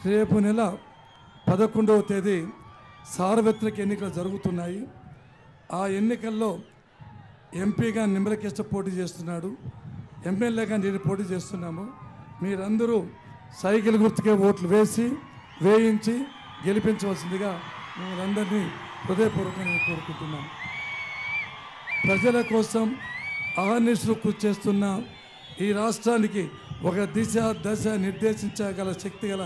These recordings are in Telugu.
రేపు నెల 11వ తేదీ సార్వత్రిక ఎన్నికలు జరుగుతున్నాయి. ఆ ఎన్నికల్లో ఎంపీగా నిమ్మలకృష్ణ పోటీ చేస్తున్నాడు, ఎమ్మెల్యేగా నేను పోటీ చేస్తున్నాము. మీరందరూ సైకిల్ గుర్తుకే ఓట్లు వేయించి గెలిపించవలసిందిగా మిమ్మల్ని హృదయపూర్వకంగా కోరుకుంటున్నాను. ప్రజల కోసం అహర్నిశలు కృషి చేస్తున్న ఈ రాష్ట్రానికి ఒక దశ నిర్దేశించగల శక్తి గల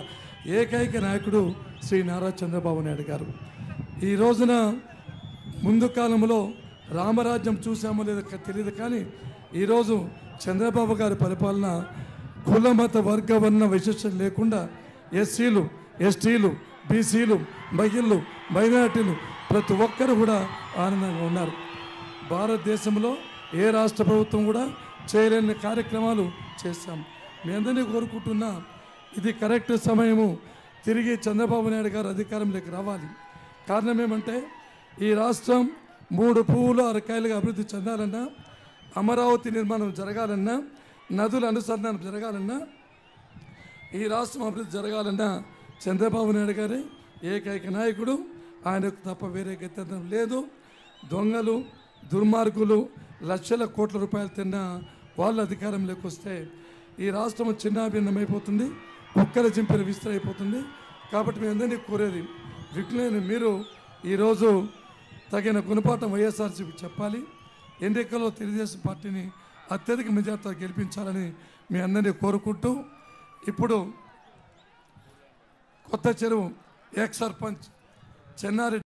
ఏకైక నాయకుడు శ్రీ నారా చంద్రబాబు నాయుడు గారు. ఈ రోజున ముందు కాలంలో రామరాజ్యం చూసామో లేదో తెలియదు, కానీ ఈరోజు చంద్రబాబు గారి పరిపాలన కుల మత వర్గ వర్ణ విశేషం లేకుండా ఎస్సీలు, ఎస్టీలు, బీసీలు, మహిళలు, మైనారిటీలు ప్రతి ఒక్కరు కూడా ఆనందంగా ఉన్నారు. భారతదేశంలో ఏ రాష్ట్ర ప్రభుత్వం కూడా చేయలేని కార్యక్రమాలు చేశాం. మీ అందరినీ కోరుకుంటున్నా, ఇది కరెక్ట్ సమయము. తిరిగి చంద్రబాబు నాయుడు గారు అధికారంలోకి రావాలి. కారణం ఏమంటే ఈ రాష్ట్రం 3 పువ్వులు 6 కాయలుగా అభివృద్ధి చెందాలన్నా, అమరావతి నిర్మాణం జరగాలన్నా, నదుల అనుసంధానం జరగాలన్నా, ఈ రాష్ట్రం అభివృద్ధి జరగాలన్నా చంద్రబాబు నాయుడు గారే ఏకైక నాయకుడు. ఆయనకు తప్ప వేరే గత్యంతరం లేదు. దొంగలు, దుర్మార్గులు లక్షల కోట్ల రూపాయలు తిన్న వాళ్ళు అధికారంలోకి వస్తే ఈ రాష్ట్రం చిన్నాభిన్నమైపోతుంది, కుక్కల చింపిన విస్తరైపోతుంది. కాబట్టి మీ అందరినీ కోరేది, విఘ్నులైన మీరు ఈరోజు తగిన గుణపాఠం వైఎస్ఆర్సీపీ చెప్పాలి. ఎన్నికల్లో తెలుగుదేశం పార్టీని అత్యధిక మెజార్టీతో గెలిపించాలని మీ అందరినీ కోరుకుంటూ, ఇప్పుడు కొత్త చెరువు ఎక్స్ సర్పంచ్ చెన్నారెడ్డి